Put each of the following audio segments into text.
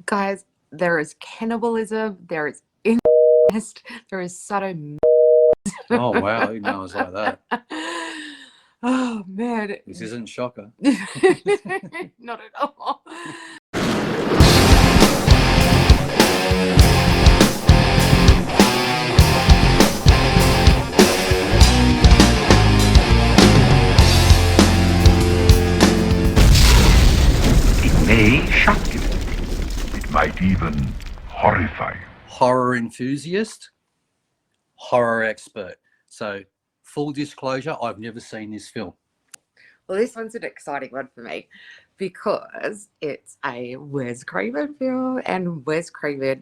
Guys, there is cannibalism, there is incest, there is sodomy. Oh, wow. I didn't know it was like that. Oh, man. This isn't Shocker. Not at all. It may shock you. It might even horrify you. Horror enthusiast, horror expert. So, full disclosure, I've never seen this film. Well, this one's an exciting one for me because it's a Wes Craven film, and Wes Craven.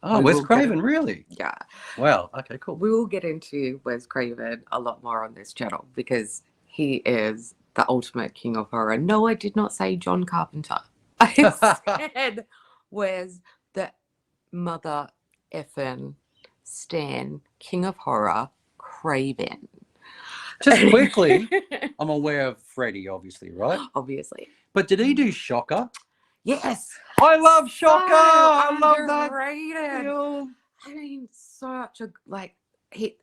Oh, Wes Craven, really? Yeah. Wow. Okay, cool. We will get into Wes Craven a lot more on this channel because he is the ultimate king of horror. No, I did not say John Carpenter. I said Wes the mother effing Stan, king of horror, Craven. Just quickly, I'm aware of Freddy, obviously, right? Obviously. But did he do Shocker? Yes. I love Shocker. So I love that underrated. film. I mean, such a, like,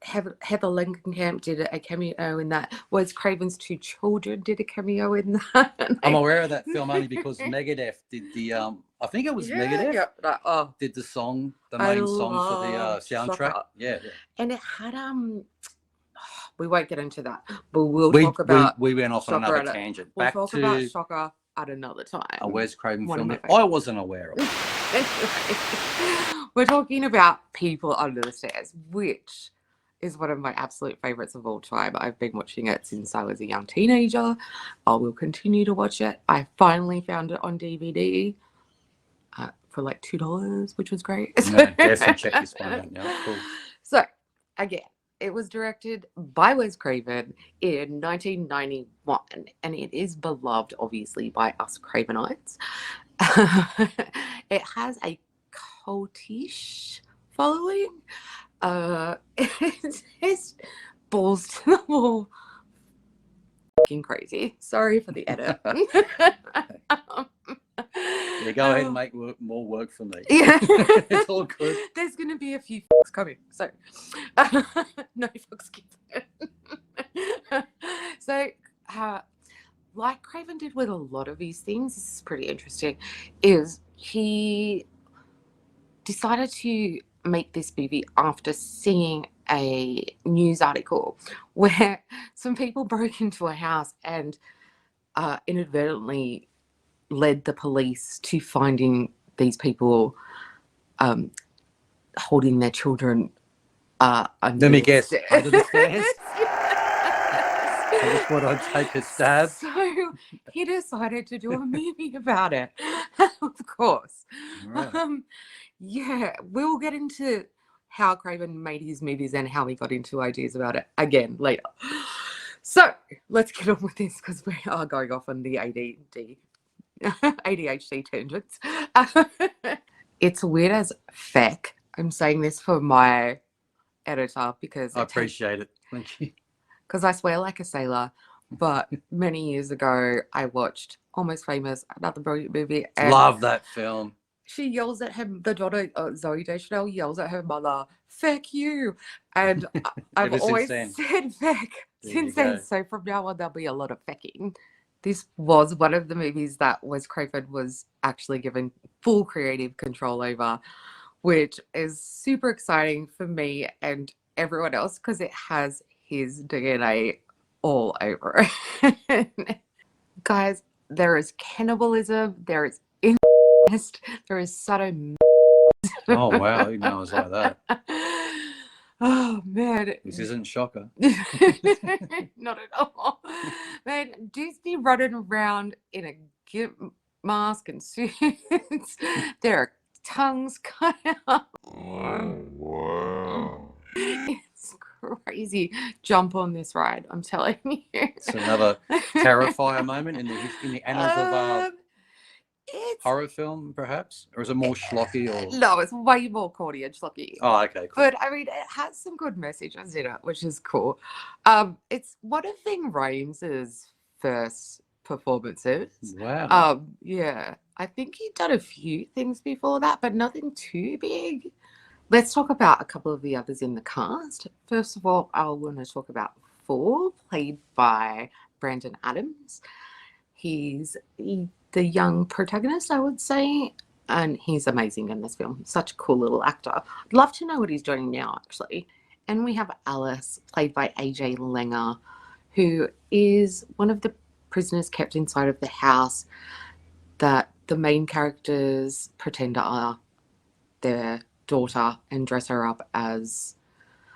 Heather Langenkamp did a cameo in that. Wes Craven's two children did a cameo in that. I'm aware of that film only because Megadeth did the, I think it was Megadeth, did the song, the main song for the soundtrack. Shocker. Yeah. And it had, we won't get into that, but we'll talk about. We went off on Shocker another tangent. We'll Back talk to about Shocker at another time. a Wes Craven One of film my that favorites. I wasn't aware of. Anyway, we're talking about People Under the Stairs, which is one of my absolute favorites of all time. I've been watching it since I was a young teenager. I will continue to watch it. I finally found it on DVD for like $2, which was great. No, definitely check this one out now. Cool. So, again, it was directed by Wes Craven in 1991, and it is beloved, obviously, by us Cravenites. It has a cultish following. It's just balls to the wall. Fucking crazy. Sorry for the edit. Yeah, go ahead and make more work for me. Yeah. It's all good. There's going to be a few fucks coming. So, no fucks given. So, like Craven did with a lot of these things, this is pretty interesting, is he decided to make this movie after seeing a news article where some people broke into a house and inadvertently led the police to finding these people holding their children under Let me the guess. stairs. Under the stairs? I just thought I'd take a stab. So he decided to do a movie about it. Of course. Right. Yeah, we'll get into how Craven made his movies and how he got into ideas about it again later. So let's get on with this because we are going off on the ADHD tangents. It's weird as feck. I'm saying this for my editor because I appreciate it. Thank you. because I swear like a sailor. But many years ago, I watched Almost Famous, another brilliant movie. And Love that film. she yells at him, the daughter, Zoe Deschanel, yells at her mother, "Feck you." And I've Ever since always then. said feck There since you then. go. So from now on, there'll be a lot of fecking. This was one of the movies that Wes Craven was actually given full creative control over, which is super exciting for me and everyone else because it has his DNA all over it. Guys, there is cannibalism, there is incest, there is sodomy. Oh, wow. I didn't know it was like that. Oh, man. This isn't Shocker. Not at all. Man, dudes be running around in a gimp mask and suits. Their tongues cut out. It's crazy. Jump on this ride, I'm telling you. It's another Terrifier moment in the annals of It's horror film, perhaps? Or is it more schlocky? Or no, it's way more corny and schlocky. Oh, okay, cool. But I mean, it has some good messages in it, which is cool. It's one of Ving Rhames' first performances. Wow. Yeah, I think he'd done a few things before that, but nothing too big. Let's talk about a couple of the others in the cast. First of all, I want to talk about Four, played by Brandon Adams. He's the young protagonist, I would say, and he's amazing in this film. Such a cool little actor. I'd love to know what he's doing now, actually. And we have Alice, played by AJ Langer, who is one of the prisoners kept inside of the house that the main characters pretend are their daughter and dress her up as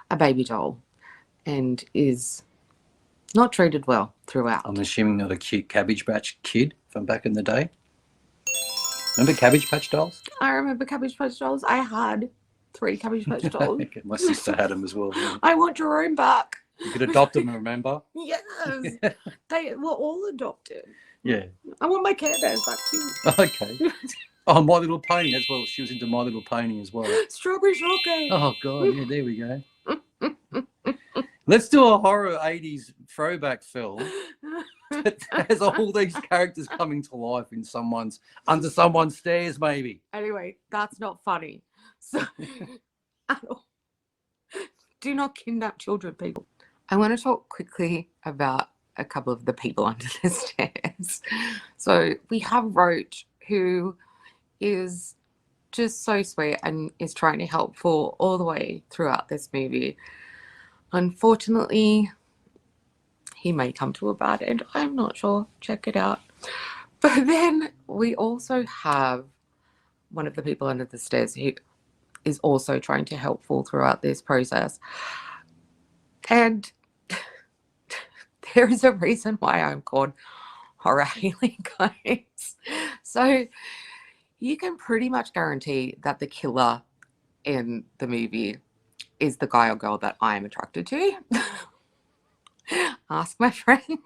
a baby doll, and is not treated well throughout. I'm assuming not a cute Cabbage Patch Kid from back in the day. Remember Cabbage Patch dolls? I remember Cabbage Patch dolls. I had 3 Cabbage Patch dolls. Okay, my sister had them as well. Yeah. I want Jerome back. You could adopt them, remember? Yes. They were all adopted. Yeah. I want my Care Bears back too. Okay. Oh, My Little Pony as well. She was into My Little Pony as well. Strawberry Shortcake. Oh, God. Yeah, there we go. Let's do a horror 80s throwback film that has all these characters coming to life in under someone's stairs, maybe. Anyway, that's not funny. So, at all. Do not kidnap children, people. I want to talk quickly about a couple of the people under the stairs. So we have Roach, who is just so sweet and is trying to help Paul all the way throughout this movie. Unfortunately, he may come to a bad end. I'm not sure. Check it out. But then we also have one of the people under the stairs who is also trying to help Paul throughout this process. And there is a reason why I'm called Horror Hailey, guys. So you can pretty much guarantee that the killer in the movie is the guy or girl that I am attracted to. Ask my friend.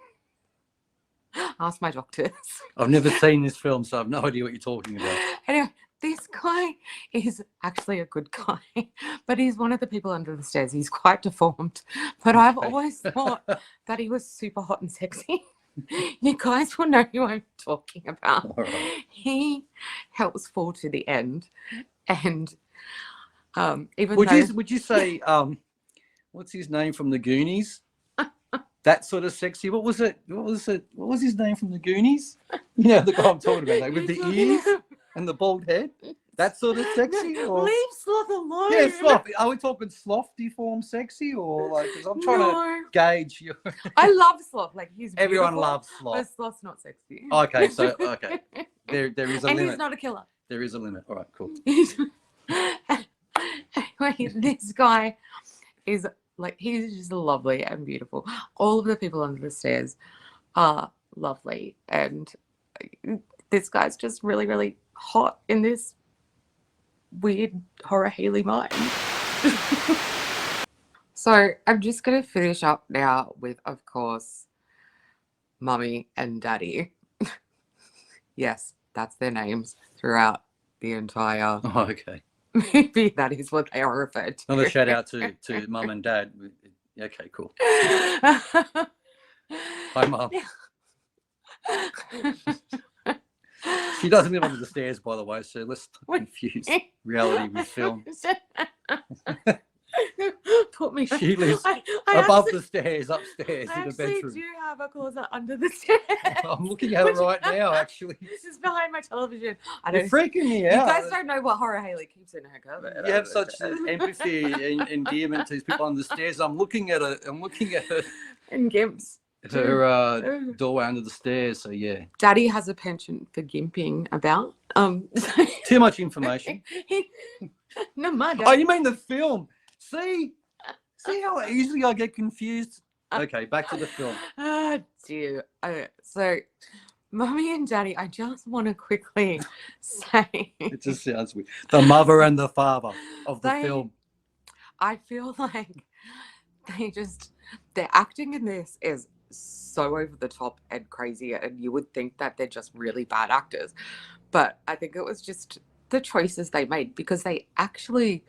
Ask my doctors. I've never seen this film, so I have no idea what you're talking about. Anyway, this guy is actually a good guy, but he's one of the people under the stairs. He's quite deformed, but I've always thought that he was super hot and sexy. You guys will know who I'm talking about. Right. He helps Fall to the end, and would you say what's his name from the Goonies? That sort of sexy. What was his name from the Goonies? You know the guy I'm talking about, like with the ears and the bald head. That sort of sexy, or leave Sloth alone. yeah, Sloth. Are we talking Sloth deformed sexy, or like? Because I'm trying to gauge your. I love Sloth. Like he's beautiful, everyone loves Sloth, but Sloth's not sexy. Okay, so there is a and limit. He's not a killer. There is a limit. All right, cool. Anyway, this guy is like, he's just lovely and beautiful. All of the people under the stairs are lovely, and this guy's just really, really hot in this weird Horror Hailey mind. So I'm just going to finish up now with, of course, Mummy and Daddy. Yes, that's their names throughout the entire Oh, okay. movie. That is what they are referred to. Another shout out to Mum and Dad. Okay, cool. Hi, Mum. She doesn't live under the stairs, by the way, so let's not confuse reality with film. Put me. She lives above the stairs, upstairs in the bedroom. I actually do have a closet under the stairs. I'm looking at it right now, actually. This is behind my television. You're freaking me out. You guys don't know what Horror Hailey keeps in her cupboard. You have such empathy and endearment to these people on the stairs. I'm looking at it. And Gimps. Her doorway under the stairs, so yeah. Daddy has a penchant for gimping about. Too much information. No, my dad. Oh, you mean the film? See how easily I get confused? Okay, back to the film. Oh, dear. Okay, so, Mummy and Daddy, I just want to quickly say... It just sounds weird. The mother and the father of the film. I feel like their acting in this is so over the top and crazy, and you would think that they're just really bad actors. But I think it was just the choices they made, because they actually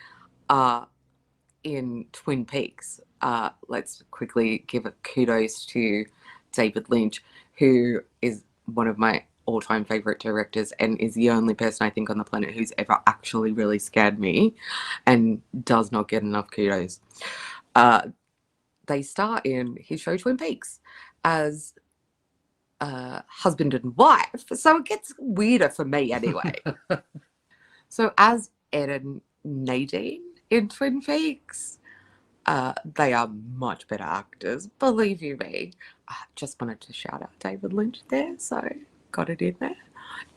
are in Twin Peaks. Let's quickly give a kudos to David Lynch, who is one of my all-time favorite directors and is the only person I think on the planet who's ever actually really scared me and does not get enough kudos. They star in his show Twin Peaks as husband and wife, so it gets weirder for me anyway. So as Ed and Nadine in Twin Peaks, they are much better actors, believe you me. I just wanted to shout out David Lynch there, so got it in there.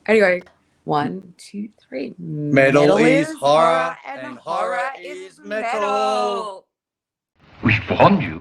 Anyway, 1, 2, 3. Metal is horror and horror is metal. We warned you.